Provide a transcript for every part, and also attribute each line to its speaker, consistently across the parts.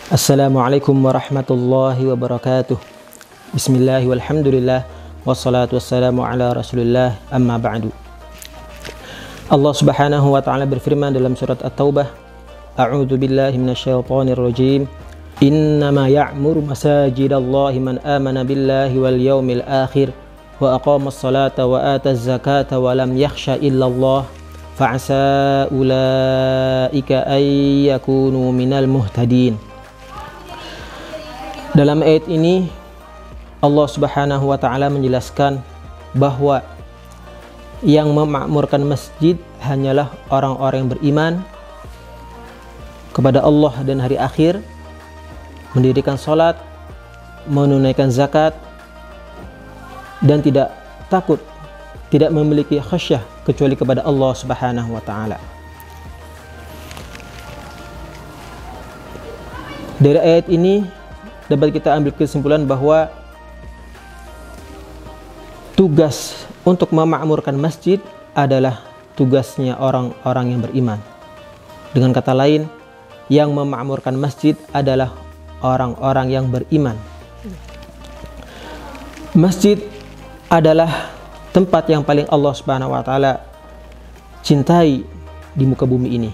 Speaker 1: Assalamualaikum warahmatullahi wabarakatuh. Bismillah walhamdulillah wassalatu wassalamu ala rasulillah amma ba'du. Allah subhanahu wa ta'ala berfirman dalam surat At-Taubah, A'udzu billahi minasyaitonir rajim. Innama ya'muru masajidallahi man amana billahi wal yawmil akhir wa aqamas salata wa ataz zakata wa lam yakhsha illallah fa'asa ulaika ay yakunu minal muhtadin. Dalam ayat ini Allah subhanahu wa ta'ala menjelaskan bahwa yang memakmurkan masjid hanyalah orang-orang yang beriman kepada Allah dan hari akhir, mendirikan sholat, menunaikan zakat, dan tidak takut, tidak memiliki khasyah kecuali kepada Allah subhanahu wa ta'ala. Dari ayat ini dapat kita ambil kesimpulan bahwa tugas untuk memakmurkan masjid adalah tugasnya orang-orang yang beriman. Dengan kata lain, yang memakmurkan masjid adalah orang-orang yang beriman. Masjid adalah tempat yang paling Allah Subhanahu wa taala cintai di muka bumi ini.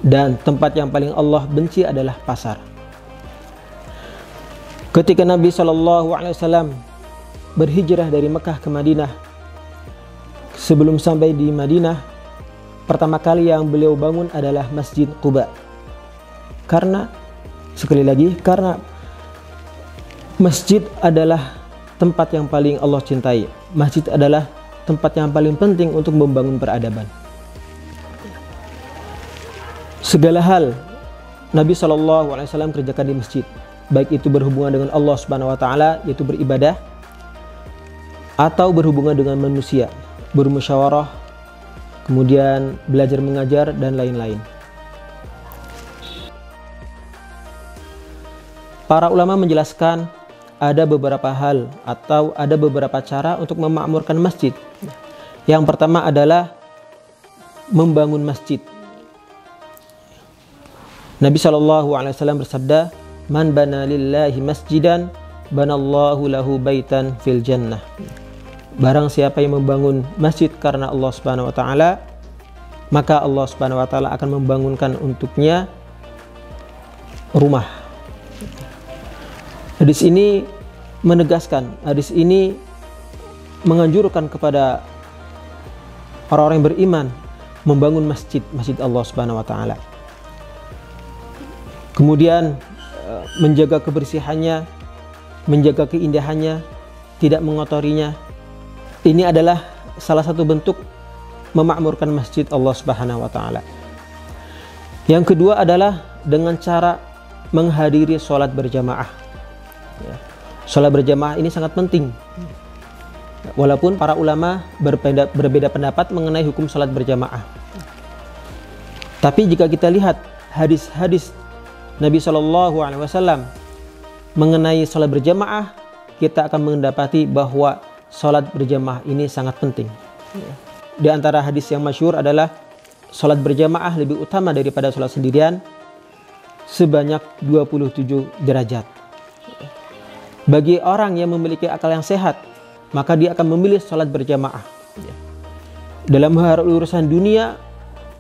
Speaker 1: Dan tempat yang paling Allah benci adalah pasar. Ketika Nabi SAW berhijrah dari Mekah ke Madinah, sebelum sampai di Madinah, pertama kali yang beliau bangun adalah Masjid Quba. Karena, sekali lagi, karena masjid adalah tempat yang paling Allah cintai. Masjid adalah tempat yang paling penting untuk membangun peradaban. Segala hal Nabi SAW kerjakan di masjid, baik itu berhubungan dengan Allah Subhanahu wa taala, yaitu beribadah, atau berhubungan dengan manusia, bermusyawarah, kemudian belajar mengajar dan lain-lain. Para ulama menjelaskan ada beberapa hal atau ada beberapa cara untuk memakmurkan masjid. Yang pertama adalah membangun masjid. Nabi SAW bersabda, "Man bana lillahi masjidan, banallahu lahu baitan fil jannah." Barang siapa yang membangun masjid karena Allah Subhanahu wa taala, maka Allah Subhanahu wa taala akan membangunkan untuknya rumah. Hadis ini menegaskan, hadis ini menganjurkan kepada orang-orang yang beriman membangun masjid Allah Subhanahu wa taala. Kemudian menjaga kebersihannya, menjaga keindahannya, tidak mengotorinya. Ini adalah salah satu bentuk memakmurkan masjid Allah Subhanahu wa taala. Yang kedua adalah dengan cara menghadiri sholat berjamaah. Sholat berjamaah ini sangat penting. Walaupun para ulama berbeda pendapat mengenai hukum sholat berjamaah. Tapi jika kita lihat hadis-hadis Nabi SAW mengenai sholat berjamaah, kita akan mendapati bahwa sholat berjamaah ini sangat penting. Di antara hadis yang masyhur adalah sholat berjamaah lebih utama daripada sholat sendirian sebanyak 27 derajat. Bagi orang yang memiliki akal yang sehat, maka dia akan memilih sholat berjamaah. Dalam hal urusan dunia,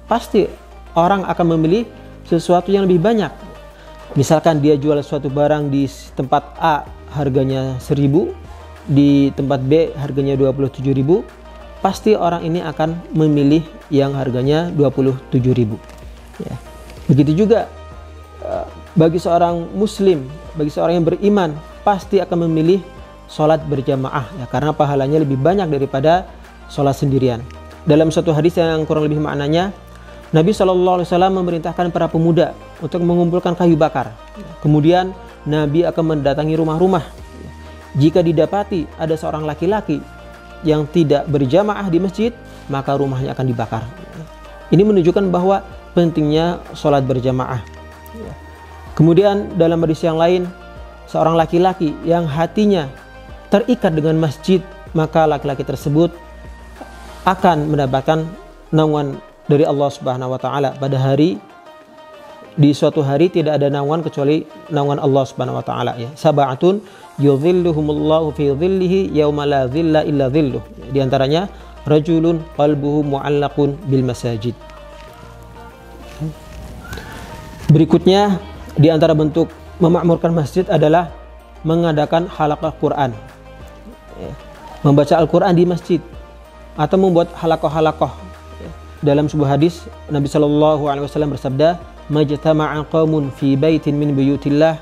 Speaker 1: pasti orang akan memilih sesuatu yang lebih banyak. Misalkan dia jual suatu barang di tempat A harganya 1.000, di tempat B harganya 27.000, pasti orang ini akan memilih yang harganya 27.000. Ya. Begitu juga bagi seorang muslim, bagi seorang yang beriman, pasti akan memilih sholat berjamaah, ya, karena pahalanya lebih banyak daripada sholat sendirian. Dalam suatu hadis yang kurang lebih maknanya, Nabi SAW memerintahkan para pemuda untuk mengumpulkan kayu bakar. Kemudian Nabi akan mendatangi rumah-rumah. Jika didapati ada seorang laki-laki yang tidak berjamaah di masjid, maka rumahnya akan dibakar. Ini menunjukkan bahwa pentingnya sholat berjamaah. Kemudian dalam hadis yang lain, seorang laki-laki yang hatinya terikat dengan masjid, maka laki-laki tersebut akan mendapatkan naungan dari Allah Subhanahu wa taala pada hari Di suatu hari tidak ada naungan kecuali naungan Allah Subhanahu wa taala ya. Sab'atun yudhilluhumullahu fi dhillihi yauma la dhilla illa dhilluh. Di antaranya rajulun qalbuhu mu'allaqun bil masajid. Berikutnya di antara bentuk memakmurkan masjid adalah mengadakan halaqah Quran. Membaca Al-Quran di masjid atau membuat halaqah-halaqah. Dalam sebuah hadis Nabi sallallahu alaihi wasallam bersabda, "Majtama'a qaumun fi baitin min buyutillah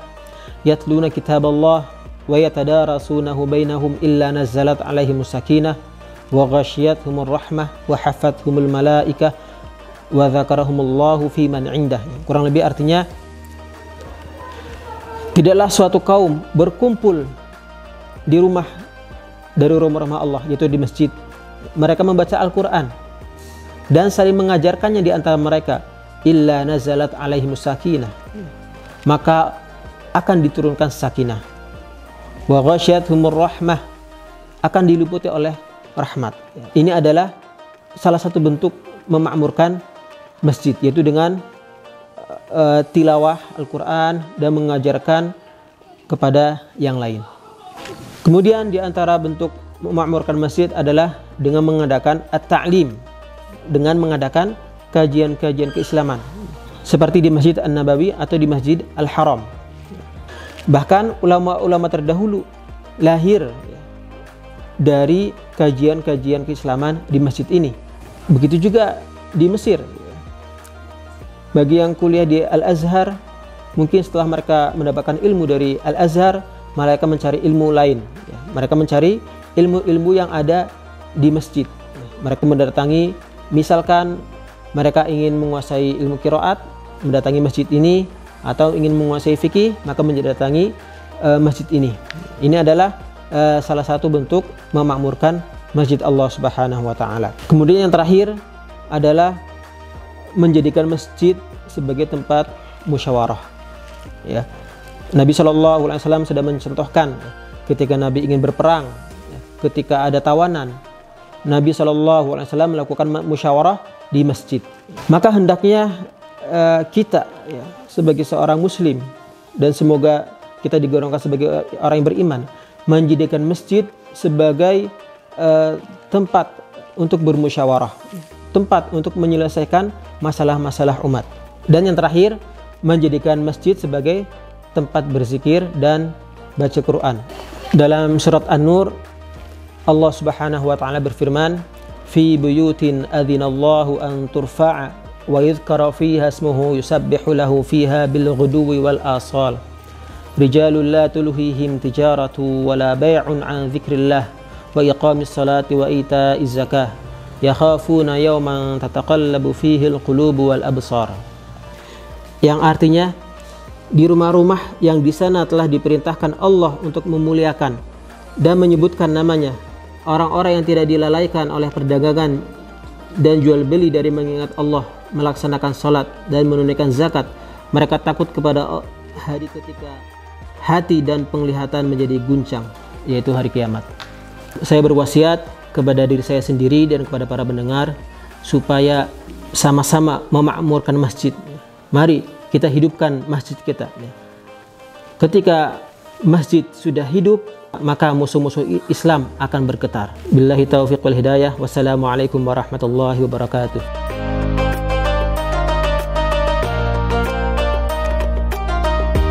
Speaker 1: yatluna kitaballah wa yatadarasunahu bainahum illa nazzalat alaihimus sakinah wa ghasyiyatuhumur rahmah wa hafathumul malaikah wa dzakarahumullahu fi man 'indah." Kurang lebih artinya, tidaklah suatu kaum berkumpul di rumah dari rumah-rumah Allah, yaitu di masjid. Mereka membaca Al-Quran dan saling mengajarkannya di antara mereka, illa nazalat alaihimus sakinah, maka akan diturunkan sakinah, wa ghasyiyatuhumur rahmah, akan diliputi oleh rahmat. Ini adalah salah satu bentuk memakmurkan masjid, yaitu dengan tilawah Al-Quran dan mengajarkan kepada yang lain. Kemudian di antara bentuk memakmurkan masjid adalah dengan mengadakan at-ta'lim, dengan mengadakan kajian-kajian keislaman seperti di Masjid An-Nabawi atau di Masjid Al-Haram. Bahkan ulama-ulama terdahulu lahir dari kajian-kajian keislaman di masjid ini. Begitu juga di Mesir. Bagi yang kuliah di Al-Azhar, mungkin setelah mereka mendapatkan ilmu dari Al-Azhar, mereka mencari ilmu lain. Mereka mencari ilmu-ilmu yang ada di masjid. Mereka mendatangi, misalkan mereka ingin menguasai ilmu qiraat, mendatangi masjid ini, atau ingin menguasai fikih, maka mendatangi masjid ini. Ini adalah salah satu bentuk memakmurkan masjid Allah Subhanahu wa taala. Kemudian yang terakhir adalah menjadikan masjid sebagai tempat musyawarah. Ya. Nabi Shallallahu Alaihi Wasallam sudah mencontohkan ketika Nabi ingin berperang, ketika ada tawanan, Nabi Shallallahu Alaihi Wasallam melakukan musyawarah di masjid. Maka hendaknya kita ya, sebagai seorang Muslim, dan semoga kita digolongkan sebagai orang yang beriman, menjadikan masjid sebagai tempat untuk bermusyawarah, tempat untuk menyelesaikan masalah-masalah umat. Dan yang terakhir, menjadikan masjid sebagai tempat berzikir dan baca Quran. Dalam surat An-Nur, Allah Subhanahu wa taala berfirman, "Fi buyutin adzinallahu an turfa'a wa yudhkara fiha ismuhu yusabbihu lahu fiha bil ghuduwi wal asal. Rijalun la tulhihim tijaratu wa la bai'un an dzikrillah wa iqamis salati wa ita'iz zakah. Yakhafuna yawman tataqallabu fihi al-qulubu wal absar." Yang artinya, di rumah-rumah yang di sana telah diperintahkan Allah untuk memuliakan dan menyebutkan namanya, orang-orang yang tidak dilalaikan oleh perdagangan dan jual beli dari mengingat Allah, melaksanakan salat dan menunaikan zakat. Mereka takut kepada hari ketika hati dan penglihatan menjadi guncang, yaitu hari kiamat. Saya berwasiat kepada diri saya sendiri dan kepada para pendengar supaya sama-sama memakmurkan masjid. Mari kita hidupkan masjid kita. Ketika masjid sudah hidup, maka musuh-musuh Islam akan bergetar. Billahi taufiq wal hidayah. Wassalamualaikum warahmatullahi wabarakatuh.